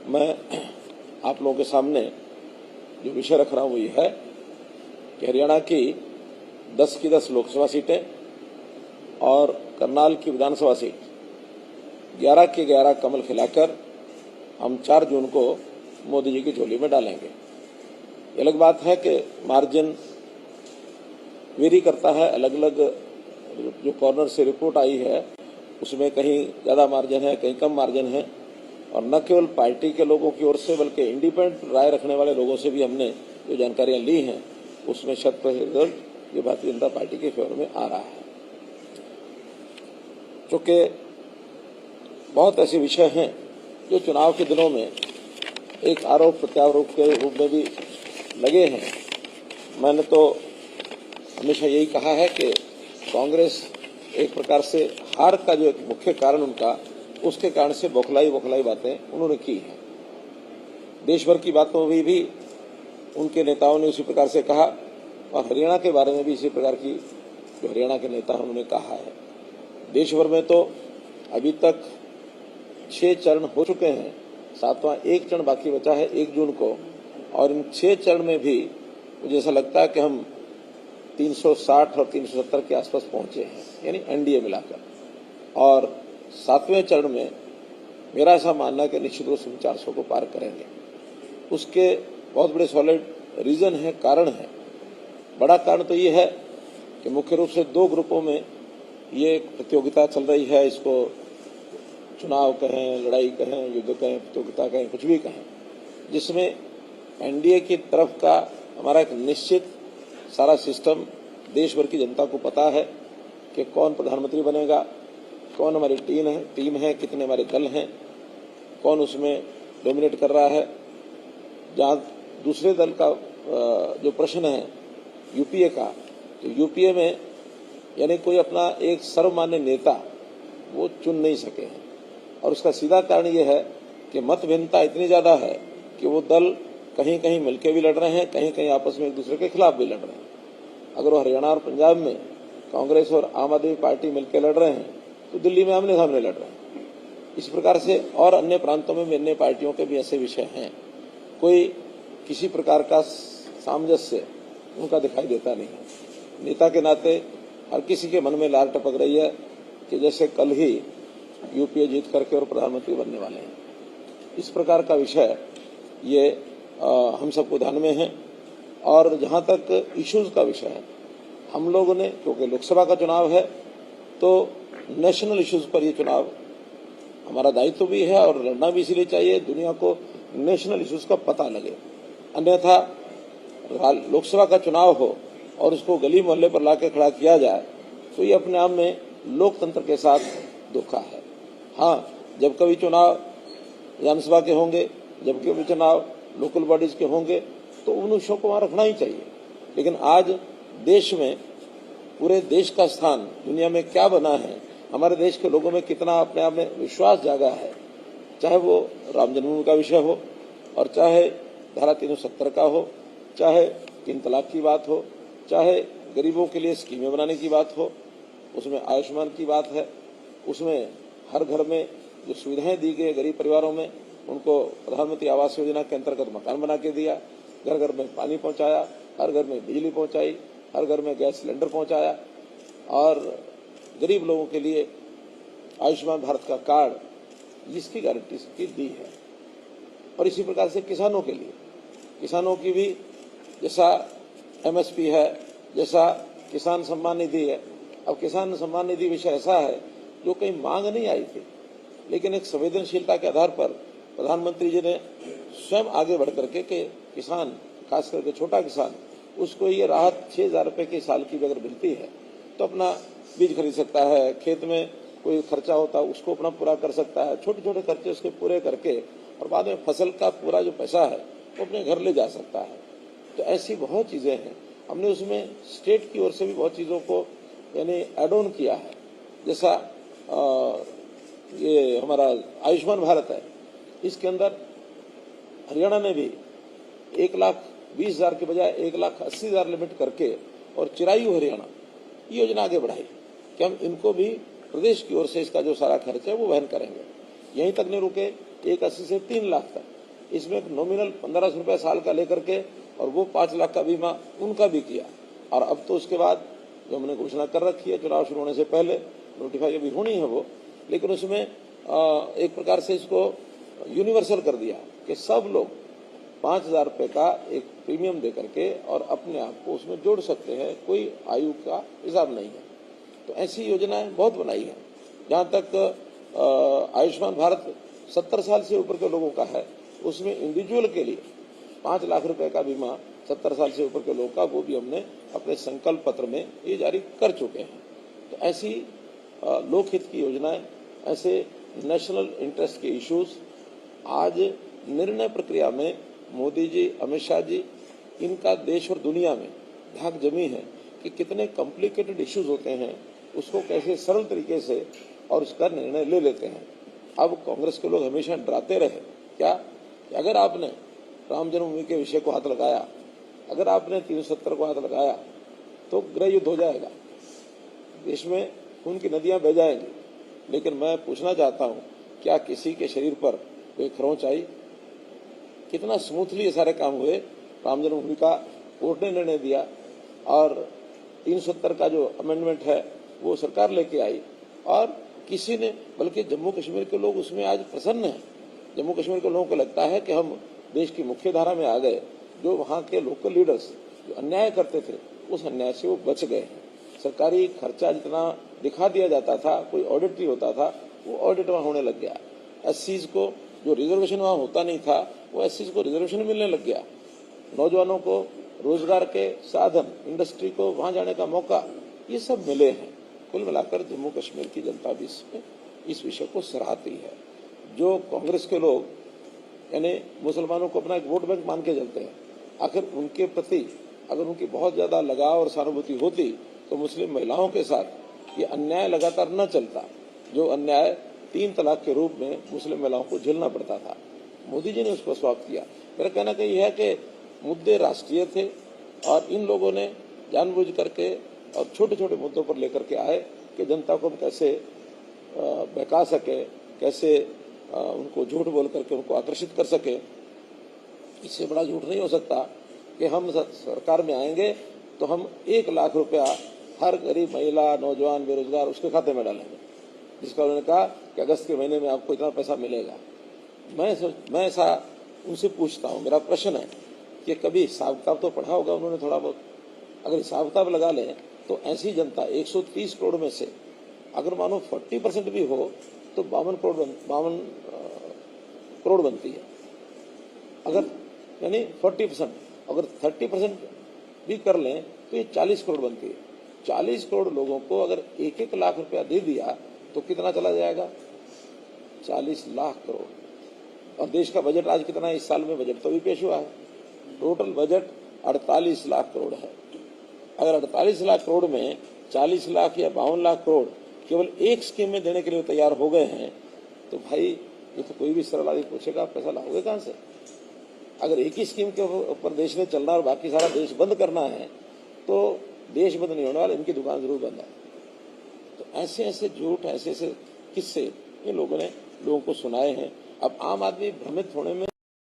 मैं आप लोगों के सामने जो विषय रख रहा हूं वो ये है कि हरियाणा की 10 की 10 लोकसभा सीटें और करनाल की विधानसभा सीट 11 के 11 कमल खिलाकर हम 4 जून को मोदी जी की झोली में डालेंगे। ये अलग बात है कि मार्जिन वेरी करता है, अलग अलग जो कॉर्नर से रिपोर्ट आई है उसमें कहीं ज़्यादा मार्जिन है, कहीं कम मार्जिन है, और न केवल पार्टी के लोगों की ओर से बल्कि इंडिपेंडेंट राय रखने वाले लोगों से भी हमने जो जानकारियां ली हैं उसमें 100% रिजल्ट ये भारतीय जनता पार्टी के फेवर में आ रहा है। चूँकि बहुत ऐसे विषय हैं जो चुनाव के दिनों में एक आरोप प्रत्यारोप के रूप में भी लगे हैं। मैंने तो हमेशा यही कहा है कि कांग्रेस एक प्रकार से हार का जो एक मुख्य कारण उनका, उसके कारण से बौखलाई बातें उन्होंने की हैं। देश भर की बातों में भी उनके नेताओं ने उसी प्रकार से कहा और हरियाणा के बारे में भी इसी प्रकार की जो हरियाणा के नेता हैं उन्होंने कहा है। देश भर में तो अभी तक 6 चरण हो चुके हैं, 7वां एक चरण बाकी बचा है 1 जून को, और इन 6 चरण में भी मुझे ऐसा लगता है कि हम 360 और 370 के आसपास पहुंचे हैं, यानी एनडीए मिलाकर। और 7वें चरण में मेरा ऐसा मानना है कि निश्चित रूप से 400 को पार करेंगे। उसके बहुत बड़े सॉलिड रीजन है, कारण है। बड़ा कारण तो ये है कि मुख्य रूप से 2 ग्रुपों में ये प्रतियोगिता चल रही है। इसको चुनाव कहें, लड़ाई कहें, युद्ध कहें, प्रतियोगिता कहें, कुछ भी कहें, जिसमें एनडीए की तरफ का हमारा एक निश्चित सारा सिस्टम देश भर की जनता को पता है कि कौन प्रधानमंत्री बनेगा, कौन हमारी टीम है, कितने हमारे दल हैं, कौन उसमें डोमिनेट कर रहा है। जहाँ दूसरे दल का जो प्रश्न है यूपीए का, तो यूपीए में यानी कोई अपना एक सर्वमान्य नेता वो चुन नहीं सके हैं, और उसका सीधा कारण ये है कि मतभिन्नता इतनी ज्यादा है कि वो दल कहीं कहीं मिलकर भी लड़ रहे हैं, कहीं कहीं आपस में एक दूसरे के खिलाफ भी लड़ रहे हैं। अगर वो हरियाणा और पंजाब में कांग्रेस और आम आदमी पार्टी मिलकर लड़ रहे हैं तो दिल्ली में आमने सामने लड़ रहे हैं। इस प्रकार से और अन्य प्रांतों में अन्य पार्टियों के भी ऐसे विषय हैं। कोई किसी प्रकार का सामंजस्य उनका दिखाई देता नहीं है। नेता के नाते हर किसी के मन में लार टपक रही है कि जैसे कल ही यूपीए जीत करके और प्रधानमंत्री बनने वाले हैं। इस प्रकार का विषय ये हम सबको ध्यान में है। और जहां तक इश्यूज का विषय है, हम लोगों ने, क्योंकि लोकसभा का चुनाव है तो नेशनल इश्यूज पर ये चुनाव हमारा दायित्व भी है और लड़ना भी इसीलिए चाहिए दुनिया को नेशनल इश्यूज का पता लगे। अन्यथा लोकसभा का चुनाव हो और उसको गली मोहल्ले पर लाके खड़ा किया जाए तो ये अपने आप में लोकतंत्र के साथ धोखा है। हाँ, जब कभी चुनाव विधानसभा के होंगे, जब कभी चुनाव लोकल बॉडीज के होंगे तो उन विषयों को वहां रखना ही चाहिए। लेकिन आज देश में, पूरे देश का स्थान दुनिया में क्या बना है, हमारे देश के लोगों में कितना अपने आप में विश्वास जागा है, चाहे वो राम जन्मभूमि का विषय हो और चाहे धारा 370 का हो, चाहे 3 तलाक की बात हो, चाहे गरीबों के लिए स्कीमें बनाने की बात हो, उसमें आयुष्मान की बात है, उसमें हर घर में जो सुविधाएं दी गई गरीब परिवारों में, उनको प्रधानमंत्री आवास योजना के अंतर्गत मकान बना के दिया, घर घर में पानी पहुंचाया, हर घर में बिजली पहुंचाई, हर घर में गैस सिलेंडर पहुंचाया, और गरीब लोगों के लिए आयुष्मान भारत का कार्ड जिसकी गारंटी सबकी दी है। और इसी प्रकार से किसानों के लिए, किसानों की भी जैसा एमएसपी है, जैसा किसान सम्मान निधि है। अब किसान सम्मान निधि विषय ऐसा है जो कहीं मांग नहीं आई थी, लेकिन एक संवेदनशीलता के आधार पर प्रधानमंत्री जी ने स्वयं आगे बढ़ करके कि किसान, खास करके छोटा किसान, उसको ये राहत 6,000 रुपए के साल की अगर मिलती है तो अपना बीज खरीद सकता है, खेत में कोई खर्चा होता है उसको अपना पूरा कर सकता है, छोटे छोटे खर्चे उसके पूरे करके और बाद में फसल का पूरा जो पैसा है वो अपने घर ले जा सकता है। तो ऐसी बहुत चीजें हैं। हमने उसमें स्टेट की ओर से भी बहुत चीजों को यानी एड ऑन किया है। जैसा ये हमारा आयुष्मान भारत है, इसके अंदर हरियाणा ने भी 1,20,000 के बजाय 1,80,000 लिमिट करके और चिरायु हरियाणा ये योजना आगे बढ़ाई कि हम इनको भी प्रदेश की ओर से इसका जो सारा खर्च है वो वहन करेंगे। यहीं तक नहीं रुके, 1,80 से 3 लाख तक इसमें एक नॉमिनल 1500 रुपये साल का लेकर के और वो 5 लाख का बीमा उनका भी किया। और अब तो उसके बाद जो हमने घोषणा कर रखी है चुनाव शुरू होने से पहले, नोटिफाई अभी होनी है वो, लेकिन उसमें एक प्रकार से इसको यूनिवर्सल कर दिया कि सब लोग 5000 रुपये का एक प्रीमियम दे करके और अपने आप को उसमें जोड़ सकते हैं, कोई आयु का हिसाब नहीं है। तो ऐसी योजनाएं बहुत बनाई है। जहाँ तक आयुष्मान भारत 70 साल से ऊपर के लोगों का है, उसमें इंडिविजुअल के लिए 5 लाख रुपए का बीमा 70 साल से ऊपर के लोगों का, वो भी हमने अपने संकल्प पत्र में ये जारी कर चुके हैं। तो ऐसी लोकहित की योजनाएं, ऐसे नेशनल इंटरेस्ट के इश्यूज आज निर्णय प्रक्रिया में मोदी जी, अमित शाह जी, इनका देश और दुनिया में धाक जमी है कि कितने कॉम्प्लिकेटेड इश्यूज होते हैं, उसको कैसे सरल तरीके से और उसका निर्णय ले लेते हैं। अब कांग्रेस के लोग हमेशा डराते रहे क्या कि अगर आपने राम जन्मभूमि के विषय को हाथ लगाया, अगर आपने 370 को हाथ लगाया तो गृह युद्ध हो जाएगा, देश में खून की नदियां बह जाएंगी। लेकिन मैं पूछना चाहता हूं, क्या किसी के शरीर पर कोई खरोंच आई? कितना स्मूथली ये सारे काम हुए। राम जन्मभूमि का कोर्ट ने निर्णय दिया और 370 का जो अमेंडमेंट है वो सरकार लेके आई और किसी ने, बल्कि जम्मू कश्मीर के लोग उसमें आज प्रसन्न हैं। जम्मू कश्मीर के लोगों को लगता है कि हम देश की मुख्य धारा में आ गए। जो वहाँ के लोकल लीडर्स जो अन्याय करते थे, उस अन्याय से वो बच गए हैं। सरकारी खर्चा जितना दिखा दिया जाता था, कोई ऑडिट नहीं होता था, वो ऑडिट वहाँ होने लग गया। एससीज को जो रिजर्वेशन वहाँ होता नहीं था, वो एससीज को रिजर्वेशन मिलने लग गया। नौजवानों को रोजगार के साधन, इंडस्ट्री को वहाँ जाने का मौका, ये सब मिले हैं। कुल मिलाकर जम्मू कश्मीर की जनता भी इस विषय को सराहती है। जो कांग्रेस के लोग यानी मुसलमानों को अपना एक वोट बैंक मान के चलते हैं, आखिर उनके प्रति अगर उनकी बहुत ज्यादा लगाव और सहानुभूति होती तो मुस्लिम महिलाओं के साथ ये अन्याय लगातार न चलता, जो अन्याय 3 तलाक के रूप में मुस्लिम महिलाओं को झेलना पड़ता था। मोदी जी ने उसको समाप्त किया। मेरा कहना कही है कि मुद्दे राष्ट्रीय थे और इन लोगों ने जानबूझ करके और छोटे छोटे मुद्दों पर लेकर के आए कि जनता को हम कैसे बहका सके, कैसे उनको झूठ बोल करके उनको आकर्षित कर सके। इससे बड़ा झूठ नहीं हो सकता कि हम सरकार में आएंगे तो हम 1 लाख रुपया हर गरीब महिला, नौजवान, बेरोजगार उसके खाते में डालेंगे, जिसका उन्होंने कहा कि अगस्त के महीने में आपको इतना पैसा मिलेगा। मैं ऐसा उनसे पूछता हूँ, मेरा प्रश्न है कि कभी हिसाब किताब तो पढ़ा होगा उन्होंने थोड़ा बहुत। अगर हिसाब किताब लगा लें तो ऐसी जनता 130 करोड़ में से अगर मानो 40% भी हो तो 52 करोड़ बनती है। अगर यानी 40%, अगर 30% भी कर लें तो ये 40 करोड़ बनती है। 40 करोड़ लोगों को अगर 1-1 लाख रुपया दे दिया तो कितना चला जाएगा? 40 लाख करोड़। और देश का बजट आज कितना है? इस साल में बजट तो भी पेश हुआ है। टोटल बजट 48 लाख करोड़ है। अगर 48 लाख करोड़ में 40 लाख या 52 लाख करोड़ केवल एक स्कीम में देने के लिए तैयार हो गए हैं तो भाई ये तो कोई भी सरल आदमी पूछेगा आप पैसा लाओगे कहां से? अगर एक ही स्कीम के ऊपर देश ने चलना और बाकी सारा देश बंद करना है तो देश बंद नहीं होने वाला, इनकी दुकान जरूर बंद है। तो ऐसे ऐसे झूठ, ऐसे ऐसे किस्से इन लोगों ने लोगों को सुनाए हैं। अब आम आदमी भ्रमित होने में